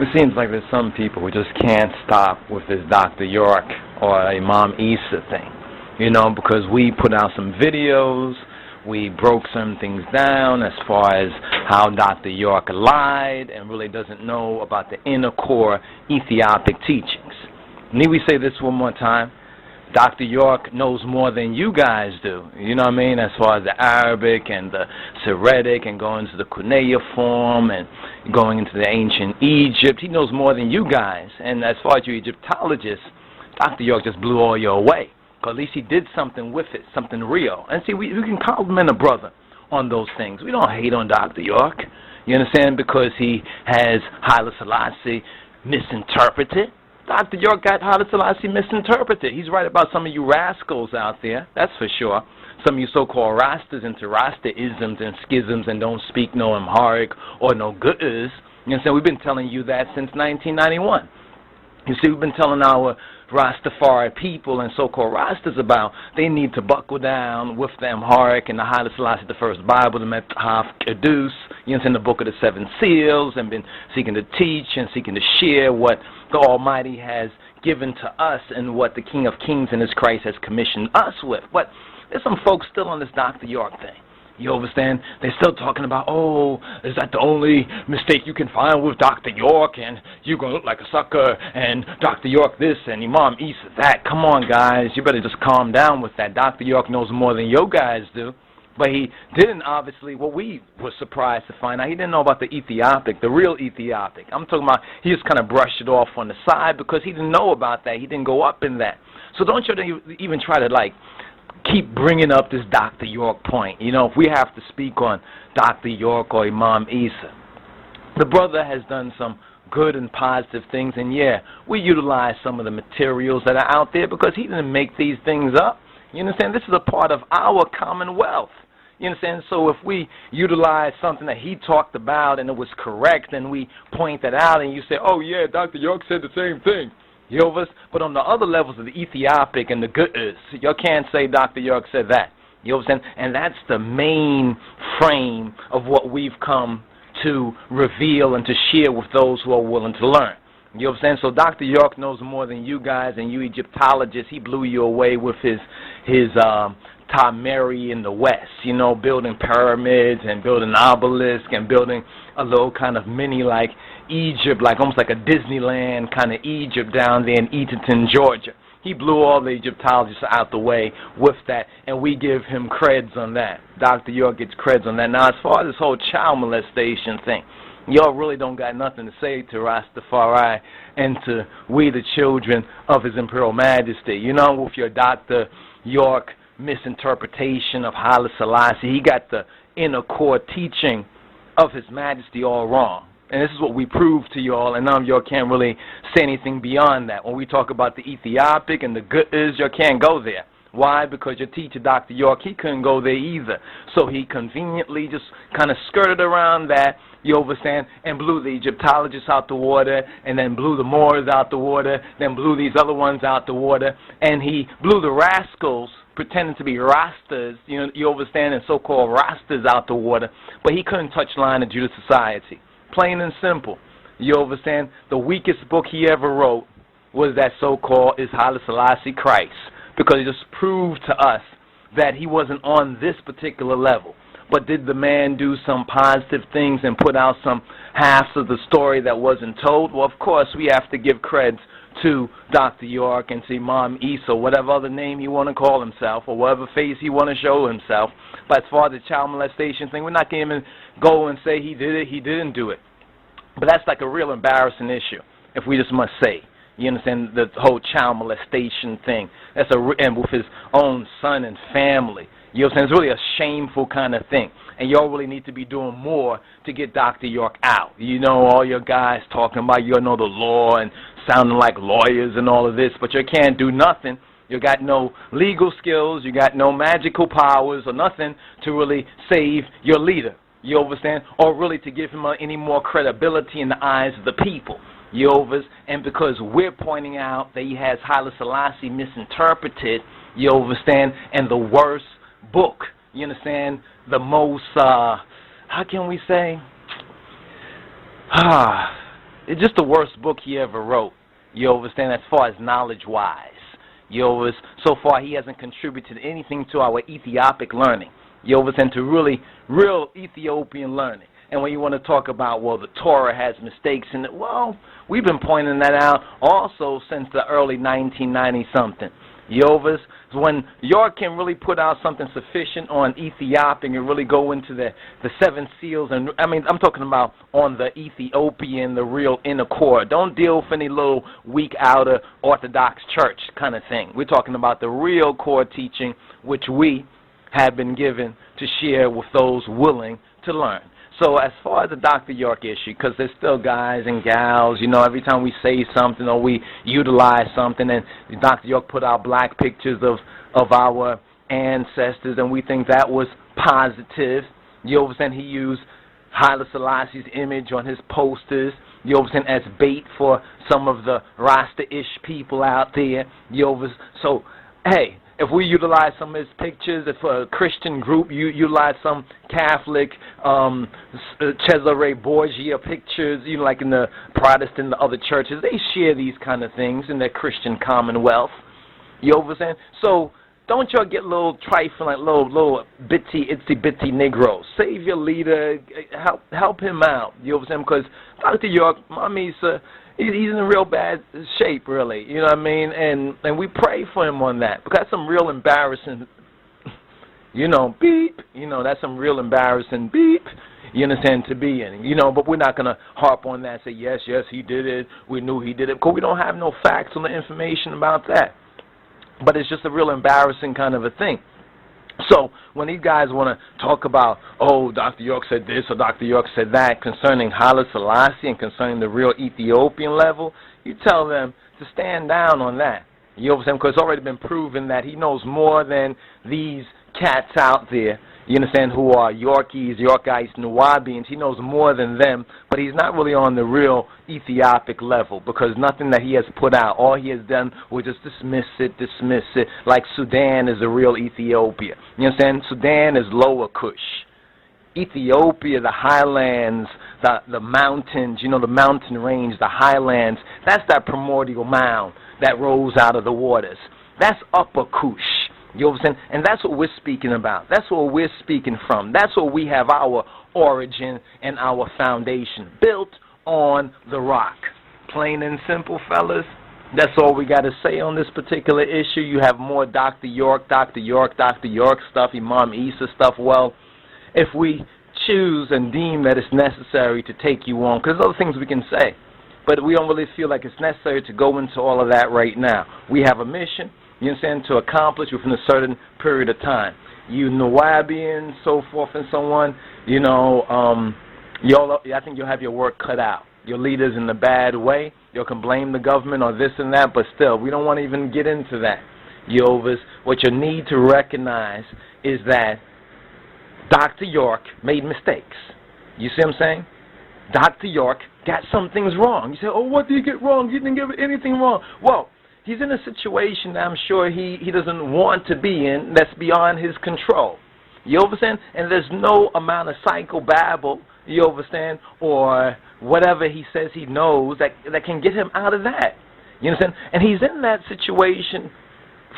It seems like there's some people who just can't stop with this Dr. York or Imam Isa thing, you know, because we put out some videos, we broke some things down as far as how Dr. York lied and really doesn't know about the inner core Ethiopic teachings. Need we say this one more time? Dr. York knows more than you guys do, you know what I mean, as far as the Arabic and the Syriac and going to the cuneiform and going into the ancient Egypt. He knows more than you guys. And as far as you Egyptologists, Dr. York just blew all you away. Because at least he did something with it, something real. And see, we can compliment a brother on those things. We don't hate on Dr. York, you understand, because he has Haile Selassie misinterpreted. Dr. York got Haile Selassie misinterpreted. He's right about some of you rascals out there, that's for sure. Some of you so-called Rastas into Rasta-isms and schisms and don't speak no Amharic or no Kush. You know, we've been telling you that since 1991. You see, we've been telling our Rastafari people and so-called Rastas about they need to buckle down with the Amharic and the Haile Selassie the First Bible, the Kush, you know, in the Book of the Seven Seals, and been seeking to teach and seeking to share what the Almighty has given to us and what the King of Kings and His Christ has commissioned us with. But there's some folks still on this Dr. York thing. You understand? They're still talking about, oh, is that the only mistake you can find with Dr. York, and you're going to look like a sucker, and Dr. York this, and Imam Isa that. Come on, guys. You better just calm down with that. Dr. York knows more than you guys do. But he didn't, obviously, what we were surprised to find out, he didn't know about the Ethiopic, the real Ethiopic. I'm talking about he just kind of brushed it off on the side because he didn't know about that. He didn't go up in that. So don't you even try to, like, keep bringing up this Dr. York point. You know, if we have to speak on Dr. York or Imam Isa, the brother has done some good and positive things, and yeah, we utilize some of the materials that are out there because he didn't make these things up. You understand? This is a part of our commonwealth. You understand? So if we utilize something that he talked about and it was correct, and we point that out, and you say, oh yeah, Dr. York said the same thing. You know, but on the other levels of the Ethiopic and the Kush, you can't say Dr. York said that. You know what I'm saying? And that's the main frame of what we've come to reveal and to share with those who are willing to learn. You know what I'm saying? So Dr. York knows more than you guys, and you Egyptologists, he blew you away with his Tamari in the West, you know, building pyramids and building obelisks and building a little kind of mini like Egypt, like almost like a Disneyland kind of Egypt down there in Eatonton, Georgia. He blew all the Egyptologists out the way with that, and we give him creds on that. Dr. York gets creds on that. Now, as far as this whole child molestation thing, y'all really don't got nothing to say to Rastafari and to we the children of His Imperial Majesty. You know, with your Dr. York misinterpretation of Haile Selassie, he got the inner core teaching of His Majesty all wrong. And this is what we prove to y'all, and none of y'all can't really say anything beyond that. When we talk about the Ethiopic and the Kush, y'all can't go there. Why? Because your teacher, Dr. York, he couldn't go there either. So he conveniently just kind of skirted around that, you understand, and blew the Egyptologists out the water, and then blew the Moors out the water, then blew these other ones out the water, and he blew the rascals pretending to be Rastas, you know, you understand, and so-called Rastas out the water, but he couldn't touch line of Judah society. Plain and simple. You understand? The weakest book he ever wrote was that so-called is Haile Selassie Christ, because it just proved to us that he wasn't on this particular level. But did the man do some positive things and put out some halves of the story that wasn't told? Well, of course, we have to give creds to Dr. York and to Imam Isa, whatever other name he want to call himself, or whatever face he want to show himself. But as far as the child molestation thing, we're not going to go and say he did it, he didn't do it. But that's like a real embarrassing issue, if we just must say. You understand, the whole child molestation thing. That's and with his own son and family. You know what I'm saying? It's really a shameful kind of thing. And y'all really need to be doing more to get Dr. York out. You know, all your guys talking about you know the law and sounding like lawyers and all of this, but you can't do nothing. You got no legal skills, you got no magical powers or nothing to really save your leader. You understand? Or really to give him any more credibility in the eyes of the people. You understand? And because we're pointing out that he has Haile Selassie misinterpreted, you understand, and the worst book, you understand, the most, how can we say, it's just the worst book he ever wrote. You understand? As far as knowledge-wise. So far he hasn't contributed anything to our Ethiopic learning. You understand? To really, real Ethiopian learning. And when you want to talk about, well, the Torah has mistakes in it, well, we've been pointing that out also since the early 1990-something. When York can really put out something sufficient on Ethiopian and really go into the seven seals, and I mean, I'm talking about on the Ethiopian, the real inner core. Don't deal with any little weak outer Orthodox church kind of thing. We're talking about the real core teaching, which we have been given to share with those willing to learn. So as far as the Dr. York issue, because there's still guys and gals, every time we say something or we utilize something, and Dr. York put out black pictures of our ancestors, and we think that was positive. Then he used Haile Selassie's image on his posters, as bait for some of the Rasta-ish people out there. So, hey, if we utilize some of his pictures, if a Christian group utilize some Catholic Cesare Borgia pictures, like in the Protestant, the other churches, they share these kind of things in their Christian commonwealth. So don't y'all get little trifling, like little itsy-bitsy Negroes. Save your leader, help him out. Because Dr. York, he's in real bad shape, really. You know what I mean? And we pray for him on that. Because that's some real embarrassing, beep. That's some real embarrassing beep, to be in. But we're not going to harp on that and say, yes, he did it. We knew he did it. Because we don't have no facts or the information about that. But it's just a real embarrassing kind of a thing. So when these guys want to talk about, oh, Dr. York said this or Dr. York said that concerning Haile Selassie and concerning the real Ethiopian level, you tell them to stand down on that. Because it's already been proven that he knows more than these cats out there, who are Yorkies, Yorkites, Nuwaubians. He knows more than them, but he's not really on the real Ethiopic level because nothing that he has put out, all he has done was just dismiss it, like Sudan is the real Ethiopia. Sudan is lower Kush. Ethiopia, the highlands, the mountains, the mountain range, the highlands, that's that primordial mound that rose out of the waters. That's upper Kush. And that's what we're speaking about. That's what we're speaking from. That's where we have our origin and our foundation, built on the rock. Plain and simple, fellas. That's all we got to say on this particular issue. You have more Dr. York stuff, Imam Isa stuff. Well, if we choose and deem that it's necessary to take you on, because there's other things we can say, but we don't really feel like it's necessary to go into all of that right now. We have a mission, to accomplish within a certain period of time. You Nuwaubian, so forth and so on, I think you'll have your work cut out. Your leaders in the bad way, you can blame the government or this and that, but still, we don't want to even get into that. What you need to recognize is that Dr. York made mistakes. You see what I'm saying? Dr. York got some things wrong. You say, oh, what did he get wrong? He didn't get anything wrong. Well, he's in a situation that I'm sure he doesn't want to be in that's beyond his control. You understand? And there's no amount of psychobabble, you understand, or whatever he says he knows that can get him out of that. You understand? And he's in that situation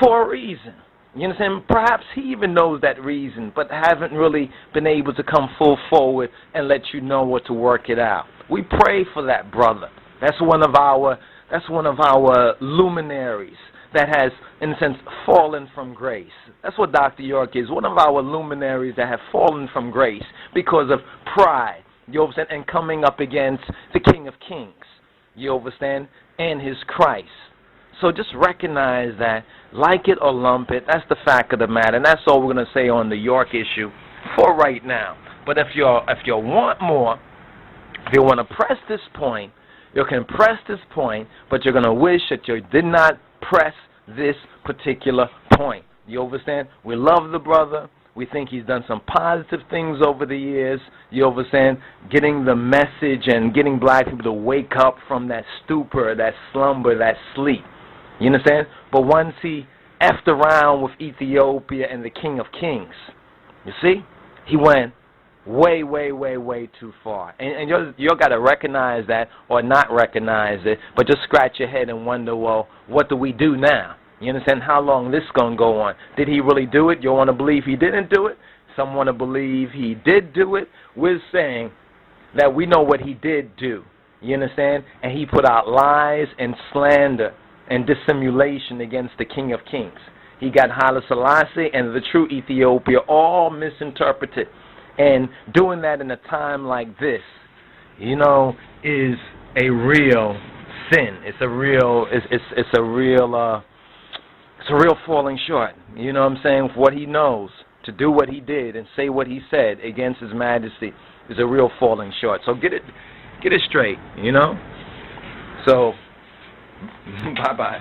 for a reason. You understand? Perhaps he even knows that reason, but haven't really been able to come full forward and let you know what to work it out. We pray for that brother. That's one of our luminaries that has, in a sense, fallen from grace. That's what Dr. York is, one of our luminaries that have fallen from grace because of pride, you understand, and coming up against the King of Kings, you understand, and his Christ. So just recognize that, like it or lump it, that's the fact of the matter, and that's all we're going to say on the York issue for right now. But if you want more, if you want to press this point, you can press this point, but you're going to wish that you did not press this particular point. You understand? We love the brother. We think he's done some positive things over the years. You understand? Getting the message and getting black people to wake up from that stupor, that slumber, that sleep. You understand? But once he effed around with Ethiopia and the King of Kings, you see, he went Way, way, way, way too far. And you're got to recognize that or not recognize it, but just scratch your head and wonder, well, what do we do now? You understand how long this is going to go on? Did he really do it? You want to believe he didn't do it? Some want to believe he did do it. We're saying that we know what he did do. You understand? And he put out lies and slander and dissimulation against the King of Kings. He got Haile Selassie and the true Ethiopia all misinterpreted. And doing that in a time like this, you know, is a real sin. It's a real falling short. You know what I'm saying? What he knows, to do what he did and say what he said against His Majesty is a real falling short. So get it straight, you know? So, bye-bye.